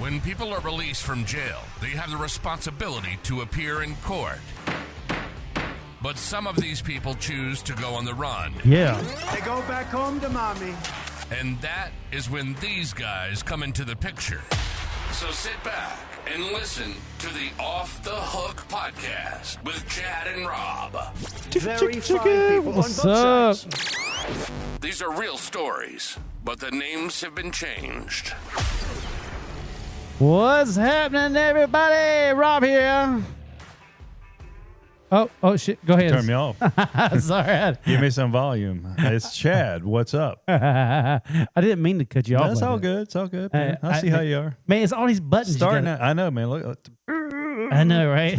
When people are released from jail, they have the responsibility to appear in court. But some of these people choose to go on the run. Yeah. They go back home to mommy. And that is when these guys come into the picture. So sit back and listen to the Off the Hook podcast with Chad and Rob. Very fine people on What's both up? sides. These are real stories, but the names have been changed. What's happening, everybody? Rob here. Oh, shit. Go ahead. Turn me off. Sorry. Give me some volume. It's Chad. What's up? I didn't mean to cut you off. That's like all that. good. It's all good. Man. I see how you are. Man, it's all these buttons. Starting you out, I know, man. Look. I know, right?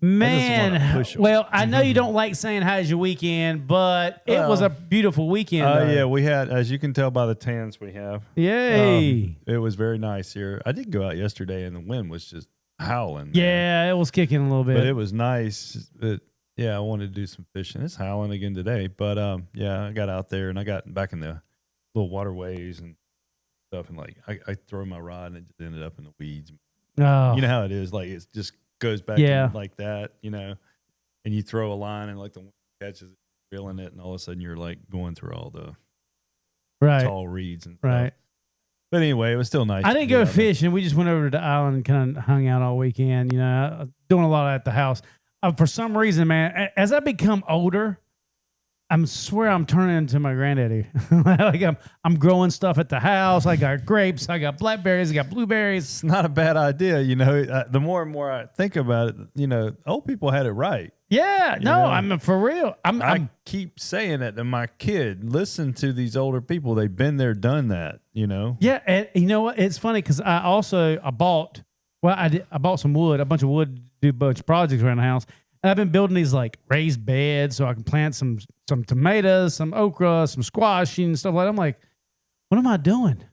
Man, well, I know you don't like saying how's your weekend, but it was a beautiful weekend. Oh, yeah. We had, as you can tell by the tans we have. Yay. It was very nice here. I did go out yesterday, and the wind was just howling. Yeah, it was kicking a little bit. But it was nice. I wanted to do some fishing. It's howling again today. But, I got out there, and I got back in the little waterways and stuff, and, like, I throw my rod, and it just ended up in the weeds. Oh. You know how it is. Like, it just goes back in like that, and you throw a line, and, like, the wind catches it, reeling it, and all of a sudden you're, like, going through all the tall reeds and stuff. Right. But anyway, it was still nice. I didn't go fishing. We just went over to the island and kind of hung out all weekend, doing a lot at the house. For some reason, man, as I become older, I swear I'm turning into my granddaddy. Like I'm growing stuff at the house. I got grapes. I got blackberries. I got blueberries. It's not a bad idea. The more and more I think about it, old people had it right. Yeah. I'm for real. I keep saying it to my kid. Listen to these older people. They've been there, done that, Yeah. And you know what? It's funny because I bought some wood, a bunch of wood to do a bunch of projects around the house. And I've been building these like raised beds so I can plant some tomatoes, some okra, some squash and stuff like that. I'm like, what am I doing?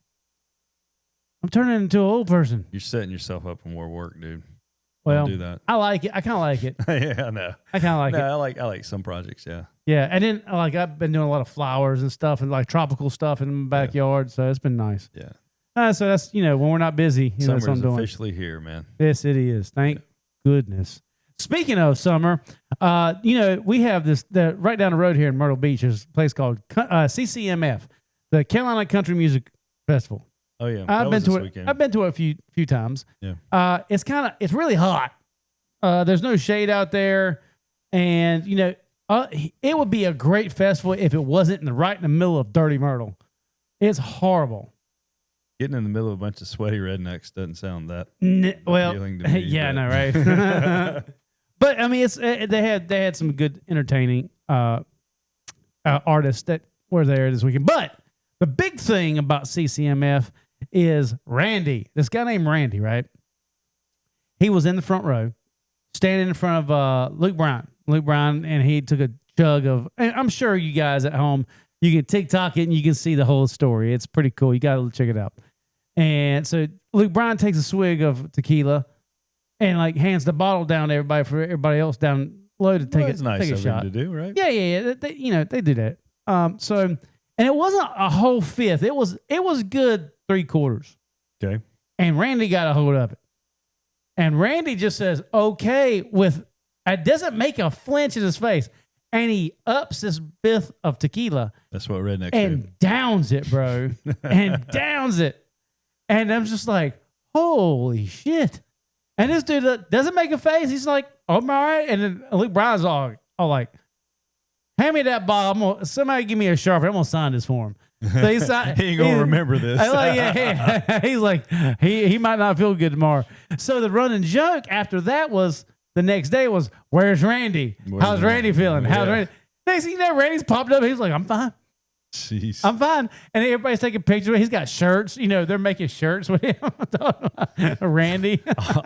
I'm turning into an old person. You're setting yourself up for more work, dude. Well, don't do that. I like it. I kind of like it. Yeah, I know. I kind of like it. I like some projects, yeah. Yeah, and then I've been doing a lot of flowers and stuff and like tropical stuff in my backyard, so it's been nice. Yeah. So that's when we're not busy, that's what I'm Summer's doing. officially here, man. Yes, it is. Thank goodness. Speaking of summer, we have right down the road here in Myrtle Beach. There's a place called CCMF, the Carolina Country Music Festival. Oh yeah, I've been to it a few times. Yeah, it's really hot. There's no shade out there, and it would be a great festival if it wasn't right in the middle of dirty Myrtle. It's horrible. Getting in the middle of a bunch of sweaty rednecks doesn't sound that appealing to me. Yeah, I know, right? But I mean, they had some good entertaining artists that were there this weekend. But the big thing about CCMF is Randy. This guy named Randy, right? He was in the front row, standing in front of Luke Bryan, and he took a chug of. And I'm sure you guys at home, you can TikTok it and you can see the whole story. It's pretty cool. You got to check it out. And so Luke Bryan takes a swig of tequila and like hands the bottle down to everybody for everybody else down low to take nice take a shot. Him to do, right? Yeah. They do that. And it wasn't a whole fifth. It was good 3/4. Okay. And Randy got a hold of it. And Randy just says, okay, it doesn't make a flinch in his face. And he ups this fifth of tequila. That's what rednecks do. And downs it, bro. And downs it. And I'm just like, holy shit. And this dude doesn't make a face. He's like, oh, I'm all right. And then Luke Bryan's all like, hand me that bottle. Somebody give me a Sharpie. I'm going to sign this for him. So he ain't going to remember this. He's like, he might not feel good tomorrow. So the running joke after that was the next day was, where's Randy? How's Randy feeling? How's Randy? Next thing you know, Randy's popped up. He's like, I'm fine. Jeez. I'm fine. And everybody's taking pictures. He's got shirts. They're making shirts with him. Randy.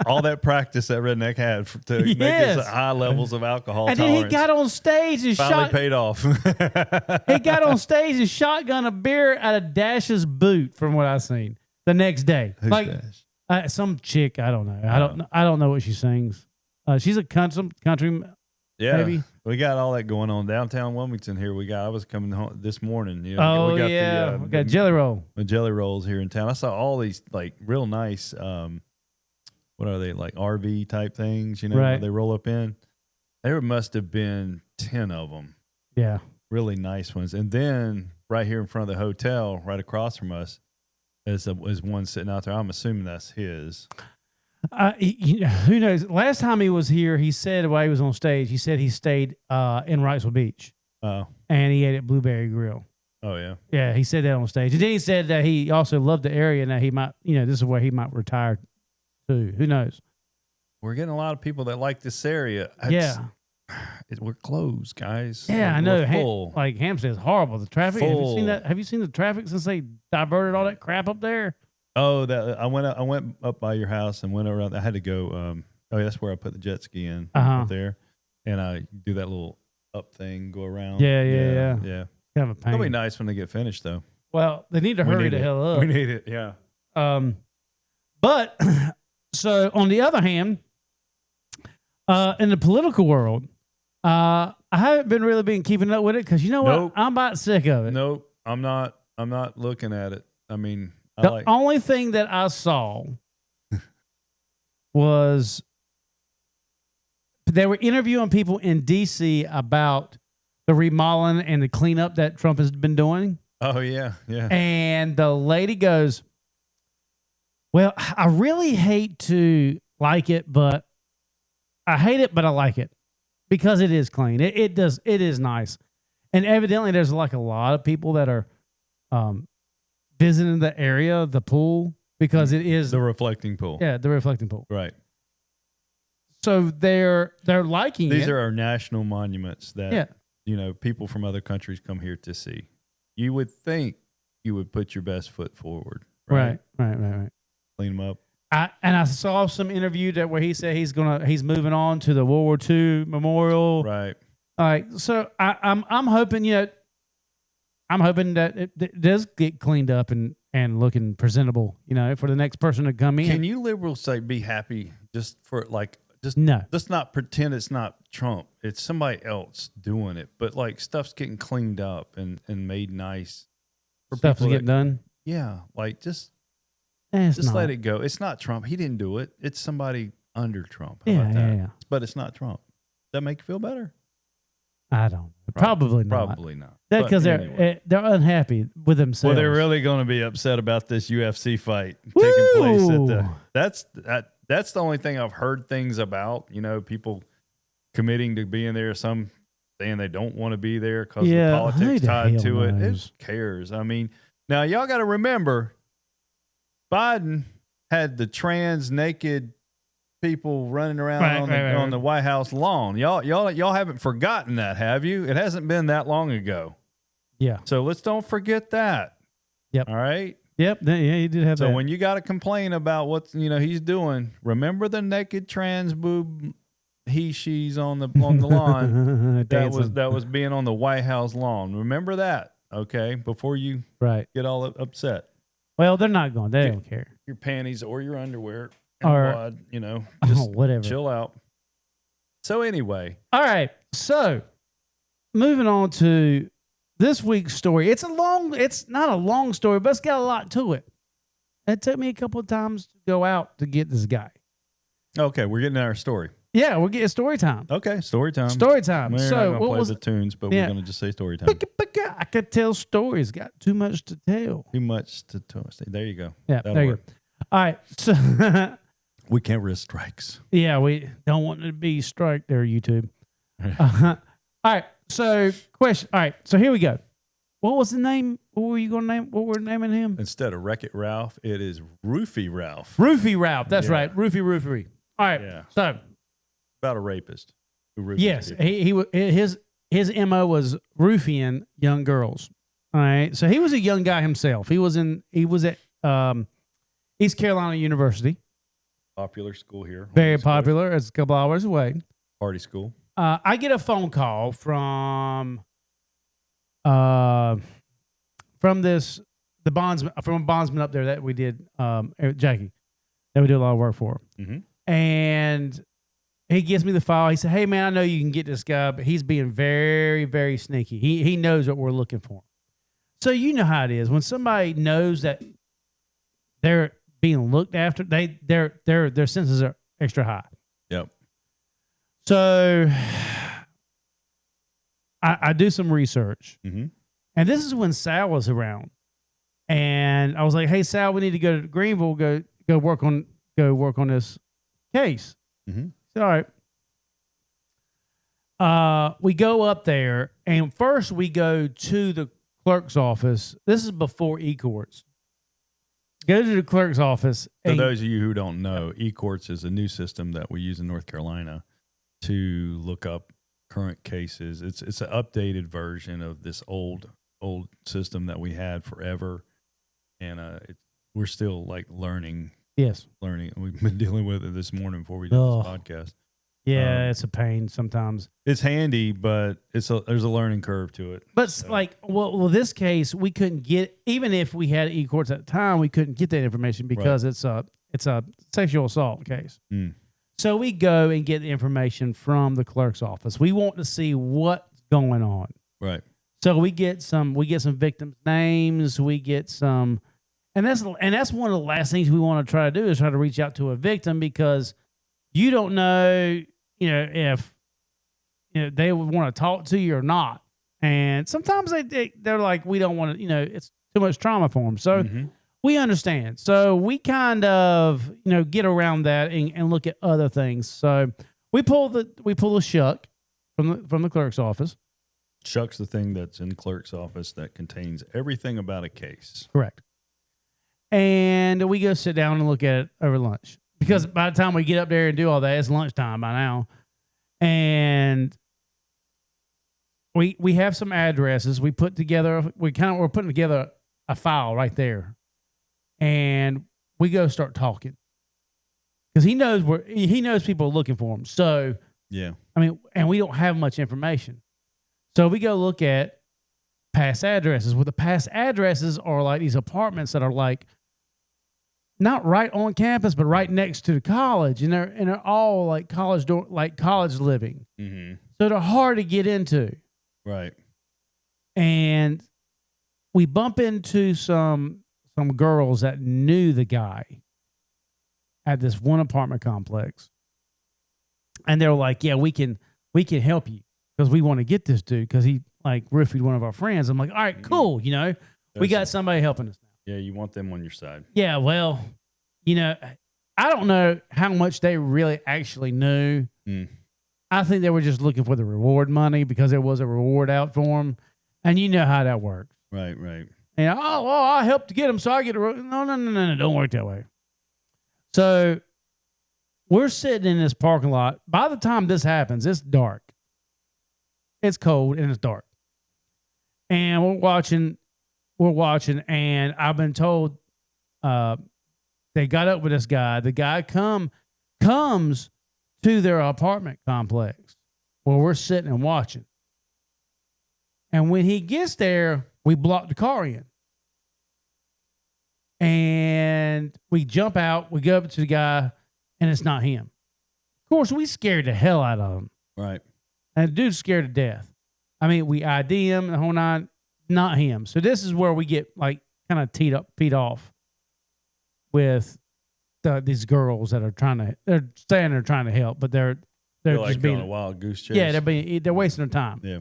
All that practice that redneck had to make his high levels of alcohol and tolerance. Then he got on stage and finally paid off. He got on stage and shotgun a beer out of Dash's boot, from what I seen the next day. Who's Dash? Some chick. I don't know. I don't know what she sings. She's a country. Yeah, maybe. We got all that going on downtown Wilmington here. I was coming home this morning. You know, Oh, we got yeah. We got jelly roll. the jelly rolls here in town. I saw all these like real nice, what are they, like RV type things, you know, Right. they roll up in. There must have been 10 of them. Yeah. Really nice ones. And then right here in front of the hotel, right across from us, is one sitting out there. I'm assuming that's his. Who knows? Last time he was here, he said while he was on stage, he said he stayed in Wrightsville Beach. Oh. And he ate at Blueberry Grill. Oh, yeah. Yeah, he said that on stage. And then he said that he also loved the area and that he might, this is where he might retire to. Who knows? We're getting a lot of people that like this area. We're closed, guys. Yeah, I know. We're full. Hampstead's horrible. The traffic. Have you seen that? Have you seen the traffic since they diverted all that crap up there? Oh, that I went up by your house and went around. I had to go. That's where I put the jet ski in up there, and I do that little up thing, go around. Yeah. Kind of a pain. It'll be nice when they get finished, though. Well, they need to hurry the hell up. We need it. Yeah. But so on the other hand, in the political world, I haven't been really keeping up with it because you know what? I'm about sick of it. Nope. I'm not looking at it. I mean, The only thing that I saw was they were interviewing people in D.C. about the remodeling and the cleanup that Trump has been doing. Oh, yeah. And the lady goes, well, I really hate to like it, but I hate it, but I like it because it is clean. It is nice. And evidently there's like a lot of people that are visiting the area, the pool, because it is the reflecting pool. Yeah, the reflecting pool. Right. So they're liking These it. are our national monuments that people from other countries come here to see. You would think you would put your best foot forward. Right. Clean them up. I saw some interview where he said he's moving on to the World War II memorial. Right. All right. So I'm hoping I'm hoping that it does get cleaned up and looking presentable, for the next person to come in. Can you liberals say be happy just for no. Let's not pretend it's not Trump. It's somebody else doing it. But like stuff's getting cleaned up and made nice. Stuff's getting done. Yeah. Like just not. let it go. It's not Trump. He didn't do it. It's somebody under Trump. How Yeah, about that? yeah. But it's not Trump. Does that make you feel better? I don't. Probably not. Probably not. Because anyway. they're unhappy with themselves. Well, they're really going to be upset about this UFC fight taking place at that's the only thing I've heard things about. People committing to being there. Some saying they don't want to be there because of the politics tied to it. Who cares? I mean, now y'all got to remember, Biden had the trans naked people running around on the White House lawn. Y'all haven't forgotten that, have you? It hasn't been that long ago. Yeah. So let's don't forget that. Yep. All right. Yep. Yeah, he did have that. So when you got to complain about what he's doing, remember the naked trans boob she's on the lawn that was being on the White House lawn. Remember that, okay? Before you get all upset. Well, they're not going. They don't care. Your panties or your underwear. Or just whatever. Chill out. So anyway. All right. So moving on to this week's story. It's not a long story, but it's got a lot to it. It took me a couple of times to go out to get this guy. Okay, we're getting our story. Yeah, we're getting story time. Okay, story time. Story time. We're so not gonna play the tunes, but we're gonna just say story time. I could tell stories. Got too much to tell. Too much to tell. There you go. Yeah, there you go. All right. So we can't risk strikes. Yeah, we don't want to be strike there, YouTube. All right. So question. All right. So here we go. What was the name? What were you going to name? What were we naming him? Instead of Wreck-It Ralph, it is Roofie Ralph. Roofie Ralph. That's right. Roofie. All right. Yeah. So about a rapist. Yes. His MO was roofing young girls. All right. So he was a young guy himself. He was at East Carolina University. Popular school here. Very popular. It's a couple hours away. Party school. I get a phone call from a bondsman up there that we did, Jackie, that we did a lot of work for. Mm-hmm. And He gives me the file. He said, "Hey man, I know you can get this guy, but he's being very, very sneaky. He knows what we're looking for." So you know how it is when somebody knows that they're being looked after. Their senses are extra high. Yep. So I do some research, Mm-hmm. and this is when Sal was around, and I was like, "Hey Sal, we need to go to Greenville, go work on this case." Mm-hmm. All right. We go up there, and first we go to the clerk's office. This is before e-courts. Go to the clerk's office. For those of you who don't know, eCourts is a new system that we use in North Carolina to look up current cases. It's an updated version of this old system that we had forever, and we're still like learning. Yes. We've been dealing with it this morning before we did this podcast. Yeah, it's a pain sometimes. It's handy, but there's a learning curve to it. But well, this case we couldn't get, even if we had e-courts at the time, we couldn't get that information because it's a sexual assault case. Mm. So we go and get the information from the clerk's office. We want to see what's going on. Right. So we get some victims' names. We get some. And that's one of the last things we want to try to do is try to reach out to a victim because you don't know, if they would want to talk to you or not. And sometimes they're like, we don't want to, it's too much trauma for them. So we understand. So we kind of, get around that and look at other things. So we pull the shuck from the clerk's office. Shuck's the thing that's in the clerk's office that contains everything about a case. Correct. And we go sit down and look at it over lunch because by the time we get up there and do all that, it's lunchtime by now. And we have some addresses. We're putting together a file right there, and we go start talking because he knows people are looking for him. So yeah, and we don't have much information. So we go look at past addresses. Well, the past addresses are like these apartments that are like not right on campus, but right next to the college, and they're all like college living. Mm-hmm. So they're hard to get into. Right. And we bump into some girls that knew the guy at this one apartment complex, and they're like, "Yeah, we can help you because we want to get this dude because he like roofied one of our friends." I'm like, "All right, cool. We got somebody helping us now." Yeah, you want them on your side. Yeah, well, I don't know how much they really actually knew. Mm. I think they were just looking for the reward money because there was a reward out for them. And you know how that works. Right, right. And, I helped to get them, so I get a reward. No, don't work that way. So we're sitting in this parking lot. By the time this happens, it's dark. It's cold and it's dark. And we're watching, and I've been told they got up with this guy. The guy comes to their apartment complex where we're sitting and watching. And when he gets there, we block the car in. And we jump out, we go up to the guy, and it's not him. Of course, we scared the hell out of him. Right. And the dude's scared to death. We ID him, the whole nine, not him. So this is where we get like kind of teed off with these girls that are they're saying they're trying to help, but they're just like being on a wild goose chase. Yeah, they're wasting their time. Yeah.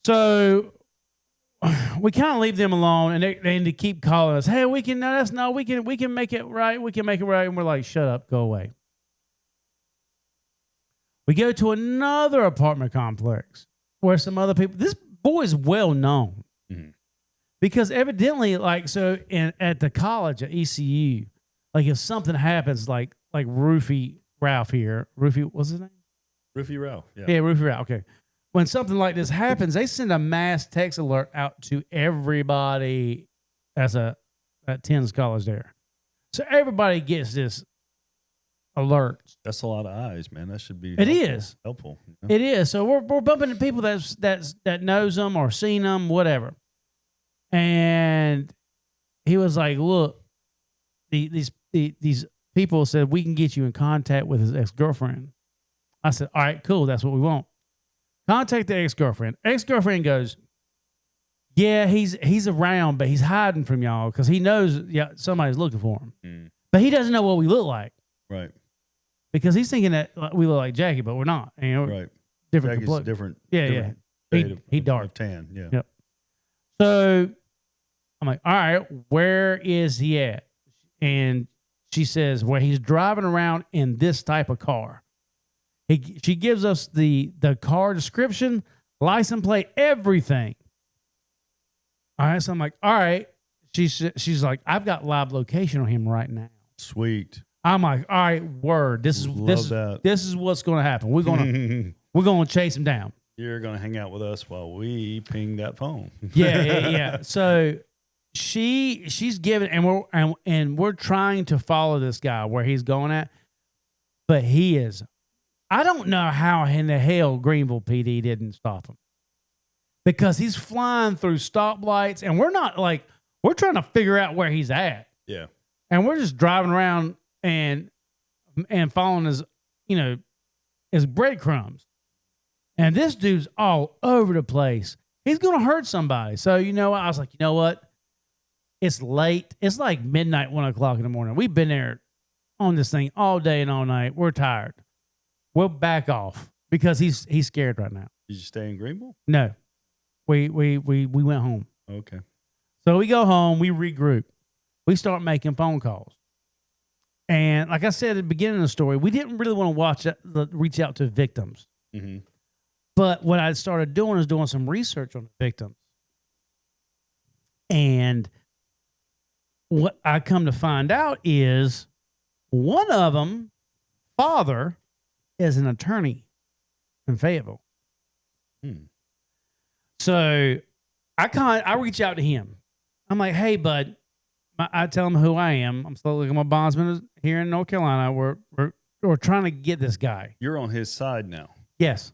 So we kind of leave them alone, and they keep calling us. Hey, we can make it right. We can make it right. And we're like, shut up, go away. We go to another apartment complex where some other people. This boy is well known because evidently, at the college at ECU, like if something happens, like Roofie Ralph here, what's his name? Roofie Ralph. Yeah. Yeah, Roofie Ralph. Okay. When something like this happens, they send a mass text alert out to everybody at Tenn's College there. So everybody gets this alert. That's a lot of eyes, man. That should be helpful. It is. So we're bumping into people that knows them or seen them, whatever. And he was like, look, these people said we can get you in contact with his ex-girlfriend. I said, all right, cool. That's what we want. Contact the ex-girlfriend. Ex-girlfriend goes, yeah, he's around, but he's hiding from y'all because he knows somebody's looking for him. Mm. But he doesn't know what we look like Right. because he's thinking that we look like Jackie, but we're not. You know, Right. different Jackie's complexion. different. Yeah, different yeah. shade He of dark. tan. Yeah. Yep. So I'm like, all right, where is he at? And she says, well, he's driving around in this type of car. She gives us the car description, license plate, everything. All right, so I'm like, all right. She's like, I've got live location on him right now. Sweet. I'm like, all right, word. This is what's going to happen. We're gonna chase him down. You're gonna hang out with us while we ping that phone. Yeah. So she's giving, and we're trying to follow this guy where he's going at, but he is. I don't know how in the hell Greenville PD didn't stop him because he's flying through stoplights, and we're trying to figure out where he's at. Yeah. And we're just driving around and following his breadcrumbs. And this dude's all over the place. He's going to hurt somebody. So, I was like, you know what? It's late. It's like midnight, 1 o'clock in the morning. We've been there on this thing all day and all night. We're tired. We'll back off because he's scared right now. Did you stay in Greenville? No. We went home. Okay. So we go home, we regroup. We start making phone calls. And like I said at the beginning of the story, we didn't really want to reach out to victims. Mm-hmm. But what I started doing is doing some research on the victims. And what I come to find out is one of them, father, is an attorney in Fayetteville. Hmm. So I reach out to him. I'm like, hey, bud. I tell him who I am. I'm still looking at my bondsman here in North Carolina. We're trying to get this guy. You're on his side now. Yes.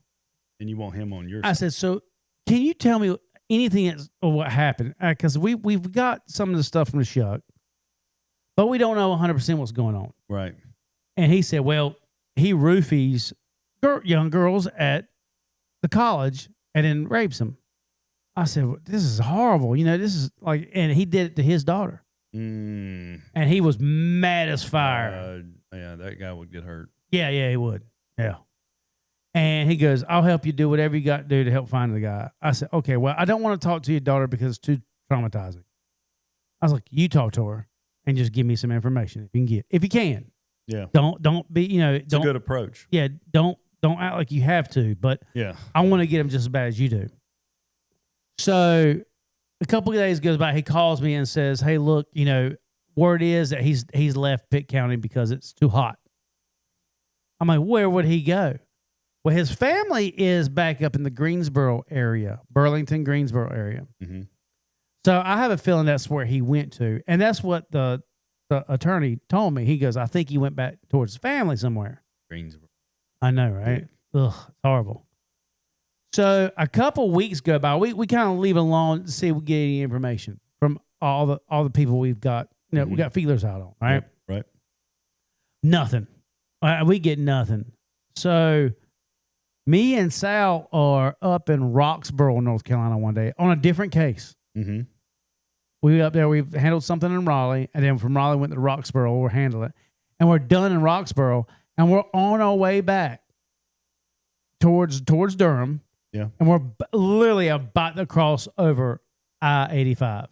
And you want him on your I side. said, so can you tell me anything of what happened? Because we've got some of the stuff from the shuck, but we don't know 100% what's going on. Right. And he said, well, he roofies young girls at the college and then rapes them. I said, well, this is horrible. This is like, and he did it to his daughter. Mm. And he was mad as fire. Yeah, that guy would get hurt. Yeah, he would. Yeah. And he goes, I'll help you do whatever you got to do to help find the guy. I said, okay, well, I don't want to talk to your daughter because it's too traumatizing. I was like, you talk to her and just give me some information if you can. Yeah. Don't be, It's a good approach. Yeah. Don't act like you have to, but yeah, I want to get him just as bad as you do. So a couple of days goes by. He calls me and says, hey, look, word is that he's left Pitt County because it's too hot. I'm like, where would he go? Well, his family is back up in the Greensboro area, Burlington, Greensboro area. Mm-hmm. So I have a feeling that's where he went to. And that's what the attorney told me. He goes, I think he went back towards his family somewhere. Greensboro. I know, right? Yeah. Ugh, it's horrible. So a couple weeks go by. We kind of leave it alone to see if we get any information from all the people we've got. We got feelers out on, right? Yep, right. Nothing. We get nothing. So me and Sal are up in Roxboro, North Carolina one day on a different case. Mm-hmm. We up there. We've handled something in Raleigh, and then from Raleigh went to Roxboro. We'll handle it, and we're done in Roxboro, and we're on our way back towards Durham. Yeah. And we're literally about to cross over I-85.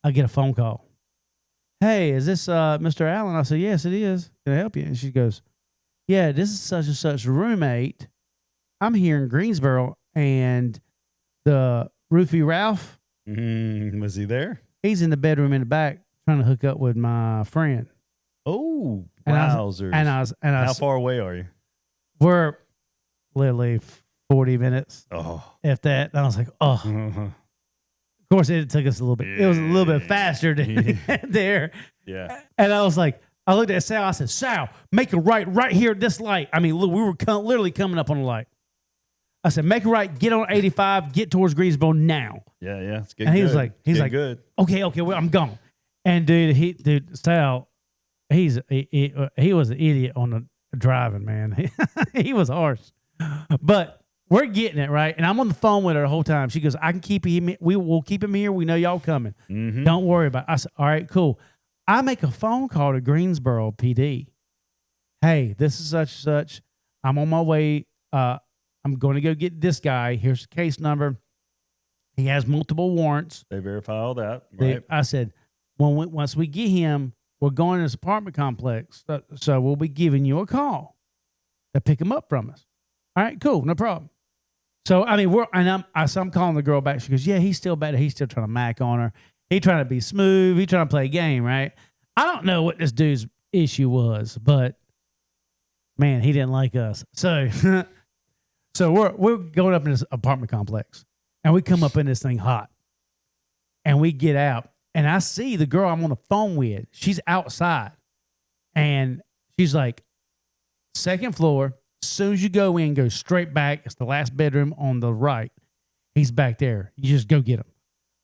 I get a phone call. Hey, is this Mr. Allen? I said, yes, it is. Can I help you? And she goes, yeah, this is such and such roommate. I'm here in Greensboro, and the Roofie Ralph. Was he there? He's in the bedroom in the back trying to hook up with my friend. Oh, wowzers. How far away are you? We're literally 40 minutes. Oh. If that. And I was like, oh. Uh-huh. Of course, it took us a little bit. It was a little bit faster to get there. Yeah. And I was like, I looked at Sal. I said, Sal, make a right here at this light. I mean, look, we were literally coming up on the light. I said, make a right, get on 85, get towards Greensboro now. Yeah. It's and he was like, good. Okay, well, I'm gone. And dude, Sal, he was an idiot on driving, man. He was harsh. But we're getting it, right? And I'm on the phone with her the whole time. She goes, I can keep him. We will keep him here. We know y'all coming. Mm-hmm. Don't worry about it. I said, all right, cool. I make a phone call to Greensboro PD. Hey, this is such and such. I'm on my way. I'm going to go get this guy. Here's the case number. He has multiple warrants. They verify all that. Right. I said, once we get him, we're going to this apartment complex. So we'll be giving you a call to pick him up from us. All right, cool. No problem. So, I mean, I'm calling the girl back. She goes, yeah, he's still bad. He's still trying to mac on her. He trying to be smooth. He trying to play a game, right? I don't know what this dude's issue was, but man, he didn't like us. So, we're going up in this apartment complex, and we come up in this thing hot, and we get out, and I see the girl I'm on the phone with. She's outside, and she's like, second floor. As soon as you go in, go straight back. It's the last bedroom on the right. He's back there. You just go get him.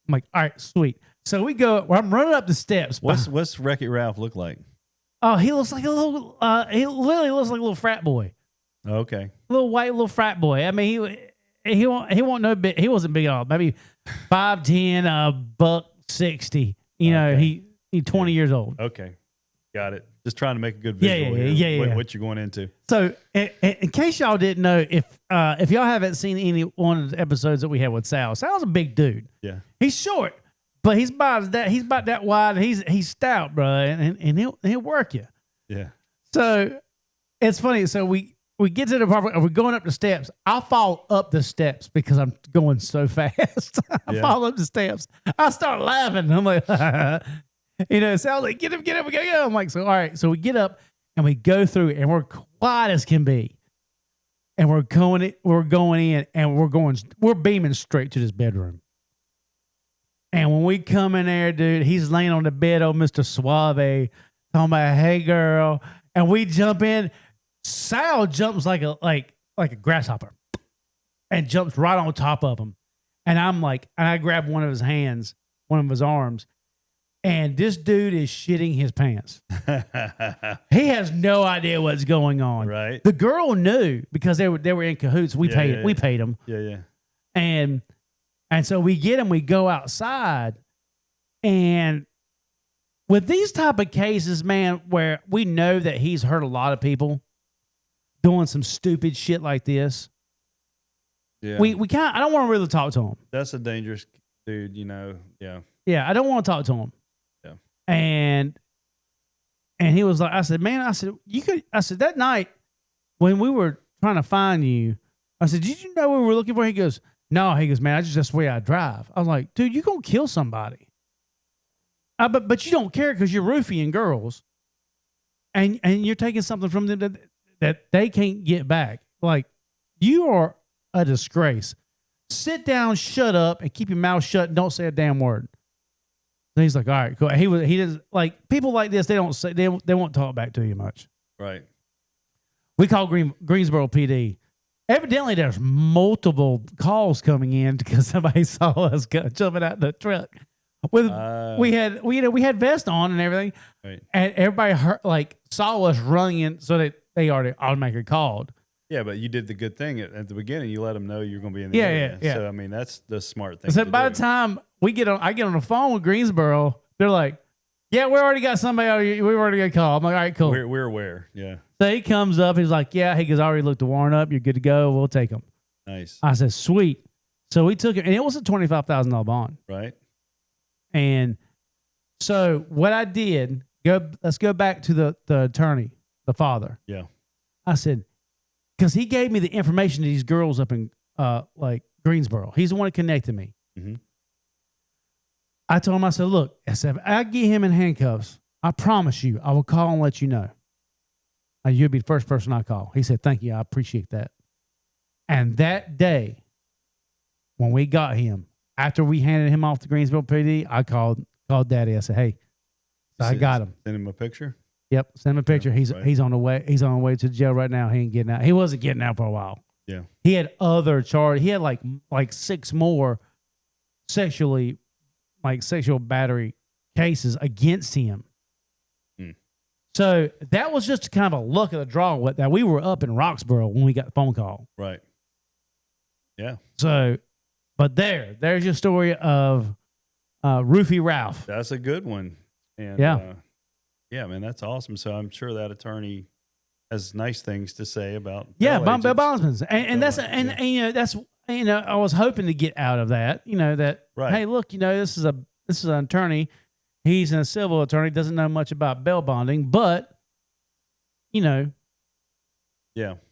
I'm like, all right, sweet. So we go. Well, I'm running up the steps. What's Wreck-It Ralph look like? Oh, he looks like a little. He literally looks like a little frat boy. Okay. Little white little frat boy. I mean, he won't no big. He wasn't big at all. Maybe 5'10", $160. You know, Okay. he 20 years old. Okay. Got it. Just trying to make a good visual Yeah. what you're going into. So, in case y'all didn't know, if y'all haven't seen any one of the episodes that we had with Sal's a big dude. Yeah. He's short, but he's about that wide. He's stout, bro, and he'll work you. Yeah. So it's funny. So we get to the apartment and we're going up the steps. I fall up the steps because I'm going so fast. I fall up the steps. I start laughing. I'm like, you know, Sal's like, get him, we gotta go. I'm like, so all right. So we get up and we go through it, and we're quiet as can be. And we're going in, and we're beaming straight to this bedroom. And when we come in there, dude, he's laying on the bed, old Mr. Suave, talking about, hey girl. And we jump in. Sal jumps like a grasshopper and jumps right on top of him. And I'm like, and I grab one of his hands, one of his arms, and this dude is shitting his pants. He has no idea what's going on. Right. The girl knew because they were in cahoots. We paid him. Yeah. And so we get him, we go outside, and with these type of cases, man, where we know that he's hurt a lot of people doing some stupid shit like this. Yeah. We can't. I don't want to really talk to him. That's a dangerous dude, you know. Yeah. Yeah, I don't want to talk to him. Yeah. And he was like, I said, that night when we were trying to find you, I said, did you know what we were looking for? He goes, no. He goes, man, that's the way I drive. I was like, dude, you're gonna kill somebody. But you don't care because you're roofing girls, and you're taking something from them that they can't get back. Like, you are a disgrace. Sit down, shut up, and keep your mouth shut and don't say a damn word. And he's like, all right, cool. He doesn't like people like this. They won't talk back to you much. Right. We call Greensboro PD. Evidently, there's multiple calls coming in because somebody saw us jumping out the truck. We had vests on and everything, right. And everybody saw us running in, so that they already automatically called. Yeah, but you did the good thing at the beginning. You let them know you're going to be in the area. Yeah. So I mean, that's the smart thing. So by the time I get on the phone with Greensboro, they're like, "Yeah, we already got somebody. We already got a call." I'm like, "All right, cool." We're aware. Yeah. So he comes up. He's like, "Yeah." He goes, "I already looked the warrant up. You're good to go. We'll take him." Nice. I said, "Sweet." So we took it, and it was a $25,000 bond. Right. And so what I did, let's go back to the attorney, the father. Yeah. I said, because he gave me the information to these girls up in Greensboro. He's the one that connected me. Mm-hmm. I told him, I said, look, if I get him in handcuffs, I promise you, I will call and let you know. You'll be the first person I call. He said, thank you. I appreciate that. And that day, when we got him, after we handed him off to Greensboro PD, I called Daddy. I said, hey, I got him. Send him a picture? Yep, send him a picture. Yeah, he's on the way. He's on the way to jail right now. He ain't getting out. He wasn't getting out for a while. Yeah. He had other charges. He had like 6 more sexual battery cases against him. So that was just kind of a look at the draw. That we were up in Roxborough when we got the phone call. Right. Yeah. So, but there's your story of Roofie Ralph. That's a good one. And yeah, man, that's awesome. So I'm sure that attorney has nice things to say about bondsmen, and that's I was hoping to get out of that. Right. Hey, look, this is an attorney. He's a civil attorney, doesn't know much about bail bonding, but yeah,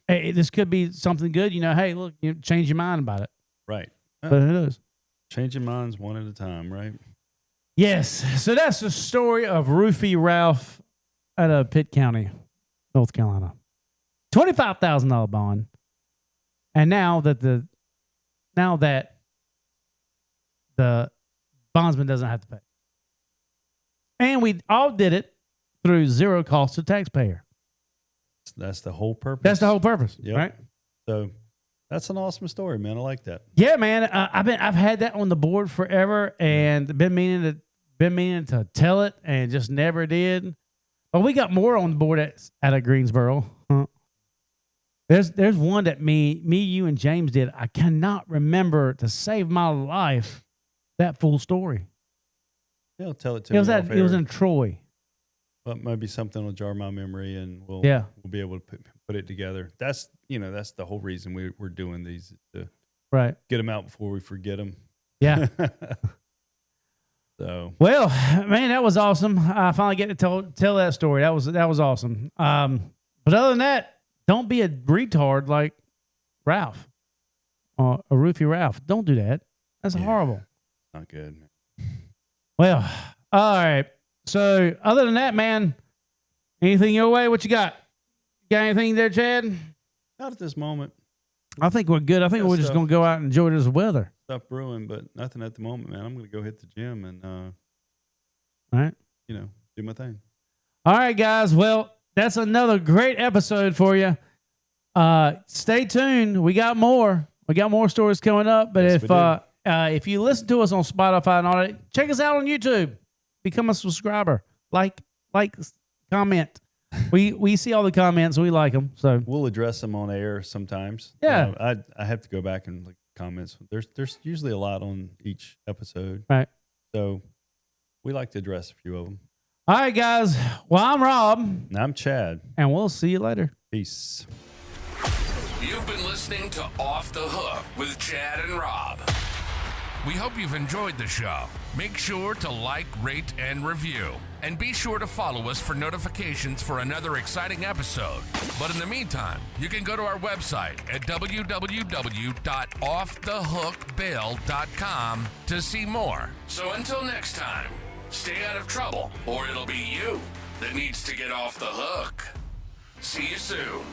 hey, this could be something good. Hey, look, change your mind about it. right. But who knows? Changing minds one at a time, right? Yes. So that's the story of Roofie Ralph out of Pitt County, North Carolina. $25,000 bond. And now that the bondsman doesn't have to pay. And we all did it through zero cost to taxpayer. That's the whole purpose. That's the whole purpose, Yep. right? So that's an awesome story, man. I like that. Yeah, man. I've had that on the board forever, and been meaning to tell it, and just never did. But we got more on the board out of Greensboro. There's one that me, you, and James did. I cannot remember to save my life that full story. Yeah, tell it to me. It was in Troy. Well, maybe something will jar my memory, and we'll be able to put it together. That's the whole reason we're doing these, is to get them out before we forget them. Yeah. So well, man, that was awesome. I finally get to tell that story. That was awesome. But other than that, don't be a retard like Ralph, a Roofie Ralph. Don't do that. That's horrible. Not good. Well, all right. So other than that, man, anything your way? What you got? Got anything there, Chad? Not at this moment. I think we're good. I think we're just going to go out and enjoy this weather. Stuff brewing, but nothing at the moment, man. I'm going to go hit the gym and, all right, do my thing. All right, guys. Well, that's another great episode for you. Stay tuned. We got more. We got more stories coming up. But if you listen to us on Spotify and all that, check us out on YouTube. Become a subscriber. Like, comment. We see all the comments. We like them. So we'll address them on air sometimes. Yeah. I have to go back and look at comments. There's usually a lot on each episode. Right. So we like to address a few of them. All right, guys. Well, I'm Rob. And I'm Chad. And we'll see you later. Peace. You've been listening to Off the Hook with Chad and Rob. We hope you've enjoyed the show. Make sure to like, rate, and review. And be sure to follow us for notifications for another exciting episode. But in the meantime, you can go to our website at www.offthehookbail.com to see more. So until next time, stay out of trouble, or it'll be you that needs to get off the hook. See you soon.